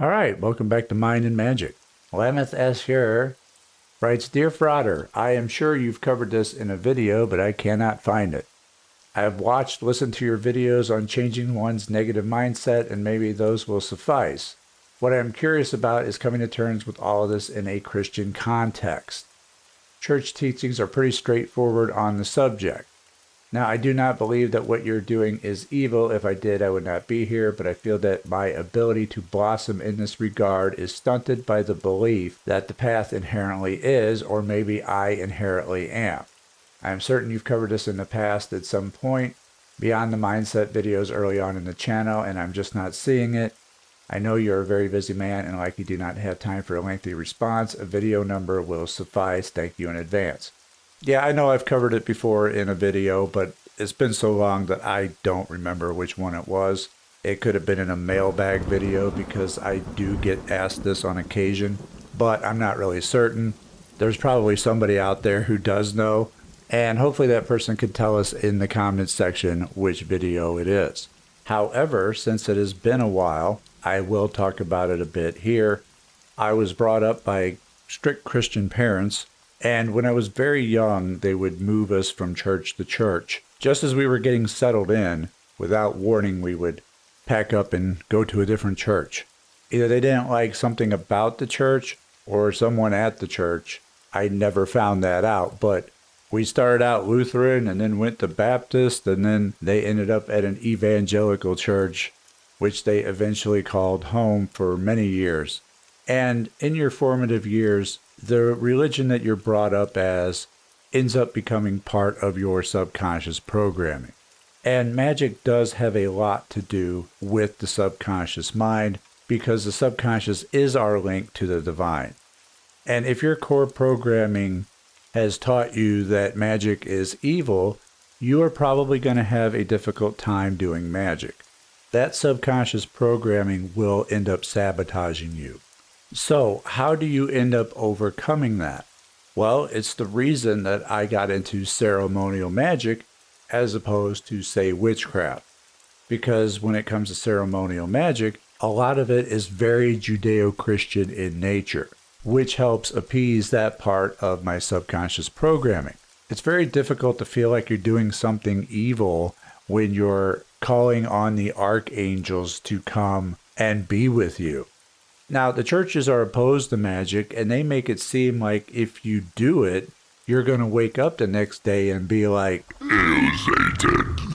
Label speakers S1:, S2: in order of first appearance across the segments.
S1: All right, welcome back to Mind and Magic. Lameth S. here writes, Dear FrAIter, I am sure you've covered this in a video, but I cannot find it. I have listened to your videos on changing one's negative mindset, and maybe those will suffice. What I'm curious about is coming to terms with all of this in a Christian context. Church teachings are pretty straightforward on the subject. Now, I do not believe that what you're doing is evil. If I did, I would not be here, but I feel that my ability to blossom in this regard is stunted by the belief that the path inherently is, or maybe I inherently am. I am certain you've covered this in the past at some point, beyond the mindset videos early on in the channel, and I'm just not seeing it. I know you're a very busy man and likely do not have time for a lengthy response. A video number will suffice. Thank you in advance. Yeah, I know I've covered it before in a video, but it's been so long that I don't remember which one it was. It could have been in a mailbag video because I do get asked this on occasion, but I'm not really certain. There's probably somebody out there who does know, and hopefully that person could tell us in the comments section which video it is. However, since it has been a while, I will talk about it a bit here. I was brought up by strict Christian parents, and when I was very young, they would move us from church to church. Just as we were getting settled in, without warning, we would pack up and go to a different church. Either they didn't like something about the church or someone at the church. I never found that out, but we started out Lutheran and then went to Baptist, and then they ended up at an evangelical church, which they eventually called home for many years. And in your formative years, the religion that you're brought up as ends up becoming part of your subconscious programming. And magic does have a lot to do with the subconscious mind, because the subconscious is our link to the divine. And if your core programming has taught you that magic is evil, you are probably going to have a difficult time doing magic. That subconscious programming will end up sabotaging you. So, how do you end up overcoming that? Well, it's the reason that I got into ceremonial magic as opposed to, say, witchcraft. Because when it comes to ceremonial magic, a lot of it is very Judeo-Christian in nature, which helps appease that part of my subconscious programming. It's very difficult to feel like you're doing something evil when you're calling on the archangels to come and be with you. Now, the churches are opposed to magic, and they make it seem like if you do it, you're going to wake up the next day and be like, "Hail Satan,"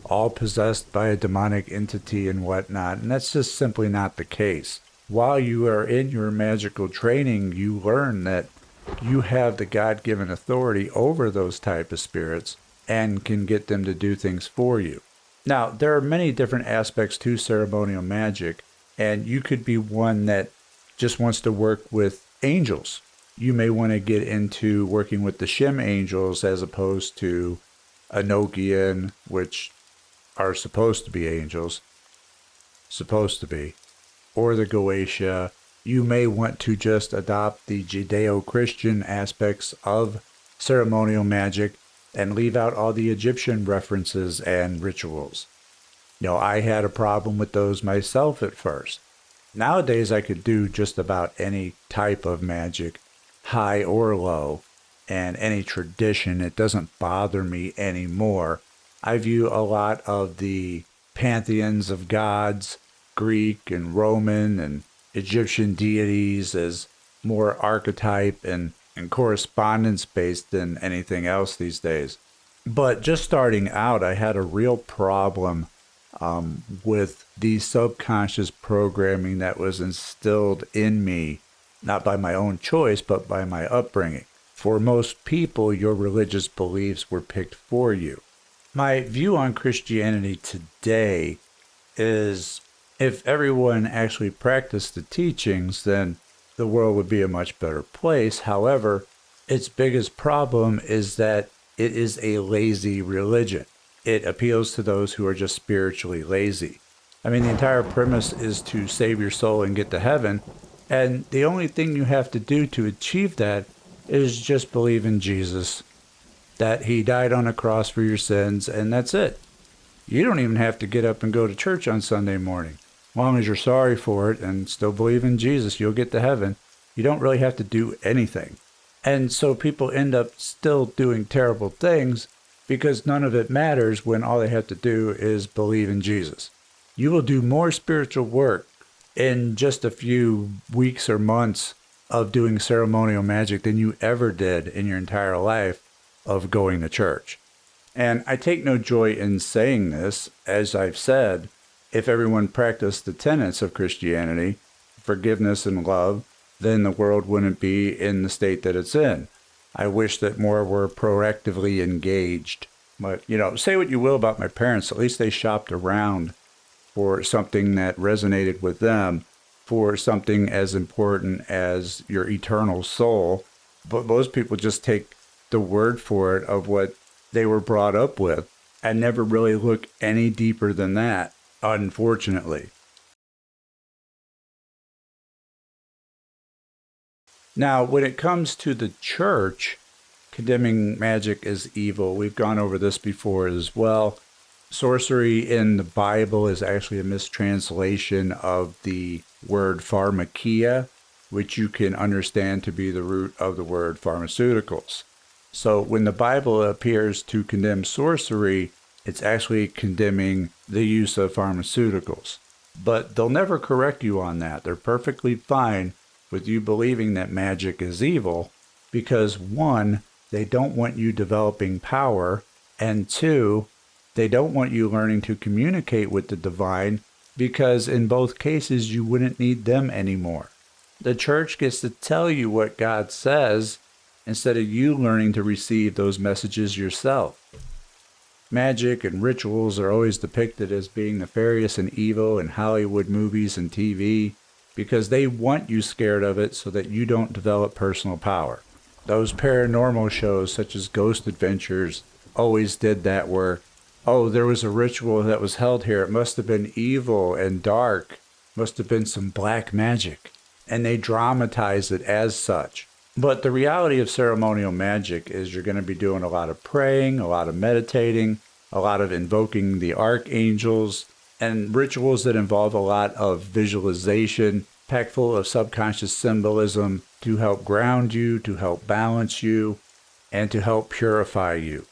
S1: all possessed by a demonic entity and whatnot, and that's just simply not the case. While you are in your magical training, you learn that you have the God-given authority over those type of spirits and can get them to do things for you. Now, there are many different aspects to ceremonial magic, and you could be one that just wants to work with angels. You may want to get into working with the Shem angels as opposed to Enochian, which are supposed to be angels. Supposed to be. Or the Goetia. You may want to just adopt the Judeo-Christian aspects of ceremonial magic and leave out all the Egyptian references and rituals. I had a problem with those myself at first. Nowadays, I could do just about any type of magic, high or low, and any tradition. It doesn't bother me anymore. I view a lot of the pantheons of gods, Greek and Roman and Egyptian deities, as more archetype and correspondence-based than anything else these days. But just starting out, I had a real problem with the subconscious programming that was instilled in me, not by my own choice, but by my upbringing. For most people, your religious beliefs were picked for you. My view on Christianity today is if everyone actually practiced the teachings, then the world would be a much better place. However, its biggest problem is that it is a lazy religion. It appeals to those who are just spiritually lazy. I mean, the entire premise is to save your soul and get to heaven, and the only thing you have to do to achieve that is just believe in Jesus, that he died on a cross for your sins, and that's it. You don't even have to get up and go to church on Sunday morning. As long as you're sorry for it and still believe in Jesus, you'll get to heaven. You don't really have to do anything. And so people end up still doing terrible things because none of it matters when all they have to do is believe in Jesus. You will do more spiritual work in just a few weeks or months of doing ceremonial magic than you ever did in your entire life of going to church. And I take no joy in saying this. As I've said, if everyone practiced the tenets of Christianity, forgiveness and love, then the world wouldn't be in the state that it's in. I wish that more were proactively engaged. But, say what you will about my parents, at least they shopped around for something that resonated with them, for something as important as your eternal soul. But most people just take the word for it of what they were brought up with and never really look any deeper than that, unfortunately. Now, when it comes to the church condemning magic as evil, we've gone over this before as well. Sorcery in the Bible is actually a mistranslation of the word pharmakia, which you can understand to be the root of the word pharmaceuticals. So when the Bible appears to condemn sorcery, it's actually condemning the use of pharmaceuticals. But they'll never correct you on that. They're perfectly fine with you believing that magic is evil because, one, they don't want you developing power, and two, they don't want you learning to communicate with the divine because in both cases you wouldn't need them anymore. The church gets to tell you what God says instead of you learning to receive those messages yourself. Magic and rituals are always depicted as being nefarious and evil in Hollywood movies and TV because they want you scared of it so that you don't develop personal power. Those paranormal shows such as Ghost Adventures always did that where, there was a ritual that was held here. It must have been evil and dark. Must have been some black magic. And they dramatize it as such. But the reality of ceremonial magic is you're going to be doing a lot of praying, a lot of meditating, a lot of invoking the archangels, and rituals that involve a lot of visualization, packed full of subconscious symbolism to help ground you, to help balance you, and to help purify you.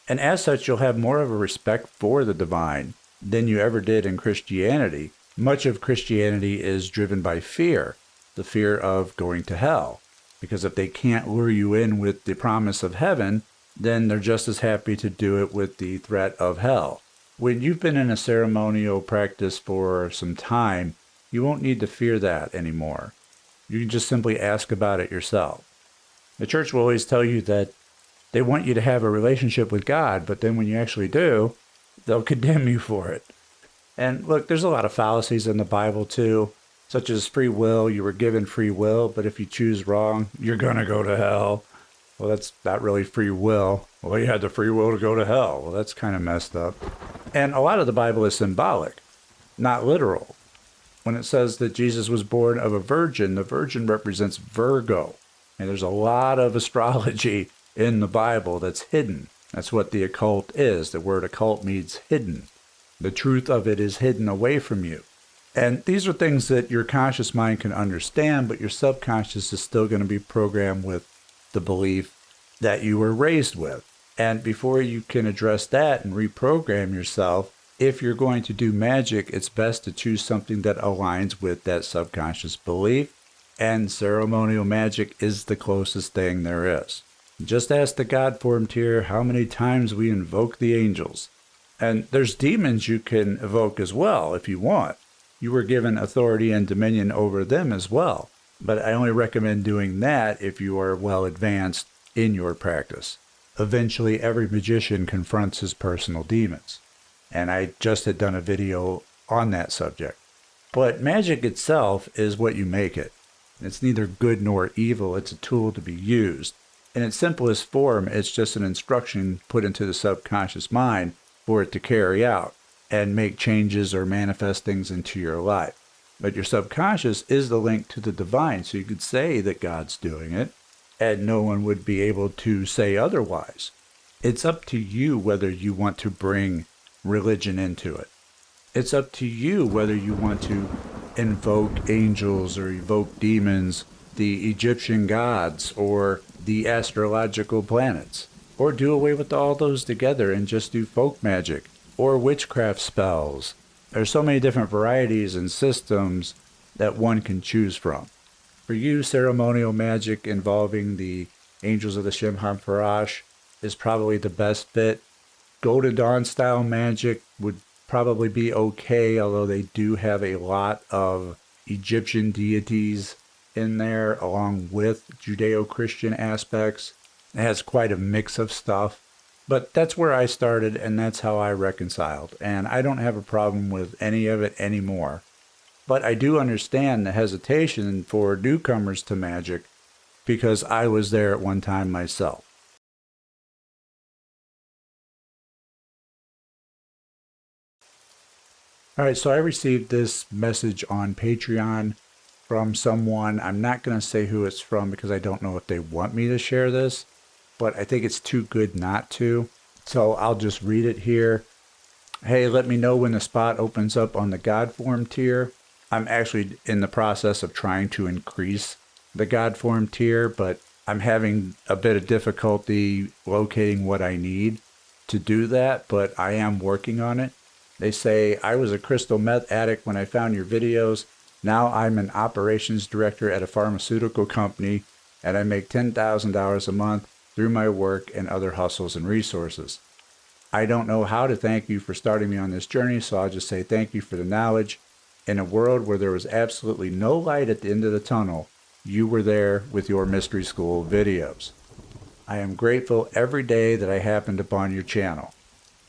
S1: And as such, you'll have more of a respect for the divine than you ever did in Christianity. Much of Christianity is driven by fear, the fear of going to hell. Because if they can't lure you in with the promise of heaven, then they're just as happy to do it with the threat of hell. When you've been in a ceremonial practice for some time, you won't need to fear that anymore. You can just simply ask about it yourself. The church will always tell you that they want you to have a relationship with God, but then when you actually do, they'll condemn you for it. And look, there's a lot of fallacies in the Bible too, such as free will. You were given free will, but if you choose wrong, you're going to go to hell. Well, that's not really free will. Well, you had the free will to go to hell. Well, that's kind of messed up. And a lot of the Bible is symbolic, not literal. When it says that Jesus was born of a virgin, the virgin represents Virgo. And there's a lot of astrology in the Bible that's hidden. That's what the occult is. The word occult means hidden. The truth of it is hidden away from you. And these are things that your conscious mind can understand, but your subconscious is still going to be programmed with the belief that you were raised with. And before you can address that and reprogram yourself, if you're going to do magic, it's best to choose something that aligns with that subconscious belief. And ceremonial magic is the closest thing there is. Just ask the God formed here how many times we invoke the angels. And there's demons you can evoke as well if you want. You were given authority and dominion over them as well. But I only recommend doing that if you are well advanced in your practice. Eventually, every magician confronts his personal demons. And I just had done a video on that subject. But magic itself is what you make it. It's neither good nor evil. It's a tool to be used. In its simplest form, it's just an instruction put into the subconscious mind for it to carry out and make changes or manifest things into your life. But your subconscious is the link to the divine, so you could say that God's doing it, and no one would be able to say otherwise. It's up to you whether you want to bring religion into it. It's up to you whether you want to invoke angels or evoke demons, the Egyptian gods, or the astrological planets, or do away with all those together and just do folk magic or witchcraft spells. There's so many different varieties and systems that one can choose from. For you, ceremonial magic involving the angels of the Shimhan Farash is probably the best fit. Golden Dawn style magic would probably be okay, although they do have a lot of Egyptian deities in there along with Judeo-Christian aspects. It has quite a mix of stuff, but that's where I started and that's how I reconciled, and I don't have a problem with any of it anymore. But I do understand the hesitation for newcomers to magic because I was there at one time myself. All right, so I received this message on Patreon from someone. I'm not going to say who it's from because I don't know if they want me to share this, but I think it's too good not to. So I'll just read it here. Hey, let me know when the spot opens up on the God form tier. I'm actually in the process of trying to increase the God form tier, but I'm having a bit of difficulty locating what I need to do that, but I am working on it. They say, I was a crystal meth addict when I found your videos. Now I'm an operations director at a pharmaceutical company, and I make $10,000 a month through my work and other hustles and resources. I don't know how to thank you for starting me on this journey, so I'll just say thank you for the knowledge. In a world where there was absolutely no light at the end of the tunnel, you were there with your mystery school videos. I am grateful every day that I happened upon your channel.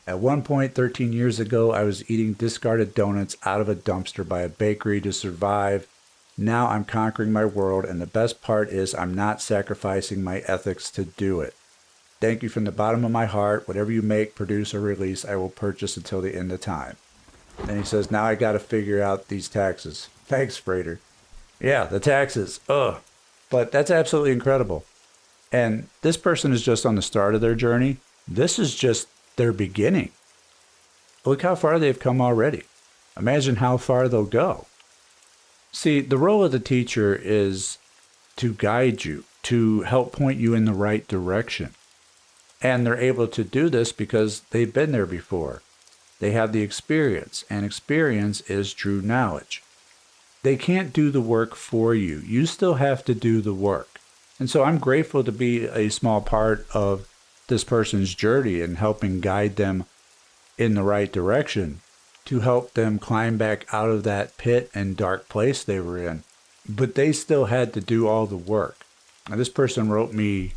S1: At one point 13 years ago, I was eating discarded donuts out of a dumpster by a bakery to survive. Now I'm conquering my world, and the best part is I'm not sacrificing my ethics to do it. Thank you from the bottom of my heart. Whatever you make, produce, or release, I will purchase until the end of time. Then he says, now I got to figure out these taxes. Thanks, FrAIter. Yeah, the taxes. Ugh. But that's absolutely incredible. And this person is just on the start of their journey. This is just their beginning. Look how far they've come already. Imagine how far they'll go. See, the role of the teacher is to guide you, to help point you in the right direction. And they're able to do this because they've been there before. They have the experience, and experience is true knowledge. They can't do the work for you. You still have to do the work. And so I'm grateful to be a small part of this person's journey and helping guide them in the right direction to help them climb back out of that pit and dark place they were in. But they still had to do all the work. Now, this person wrote me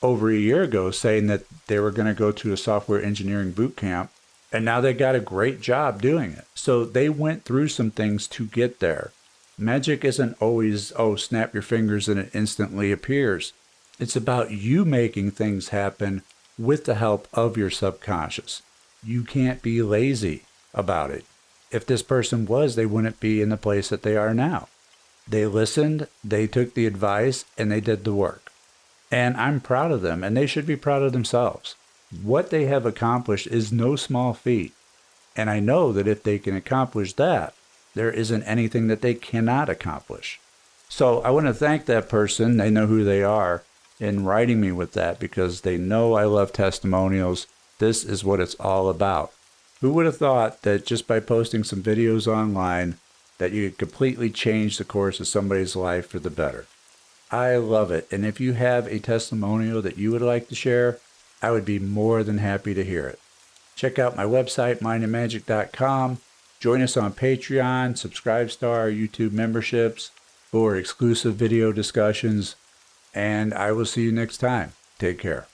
S1: over a year ago saying that they were going to go to a software engineering boot camp, and now they got a great job doing it. So they went through some things to get there. Magic isn't always, oh, snap your fingers and it instantly appears. It's about you making things happen with the help of your subconscious. You can't be lazy about it. If this person was, they wouldn't be in the place that they are now. They listened, they took the advice, and they did the work. And I'm proud of them, and they should be proud of themselves. What they have accomplished is no small feat. And I know that if they can accomplish that, there isn't anything that they cannot accomplish. So I want to thank that person. They know who they are in writing me with that because they know I love testimonials. This is what it's all about. Who would have thought that just by posting some videos online that you could completely change the course of somebody's life for the better? I love it. And if you have a testimonial that you would like to share, I would be more than happy to hear it. Check out my website, mindandmagick.com. Join us on Patreon, subscribe to our YouTube memberships for exclusive video discussions, and I will see you next time. Take care.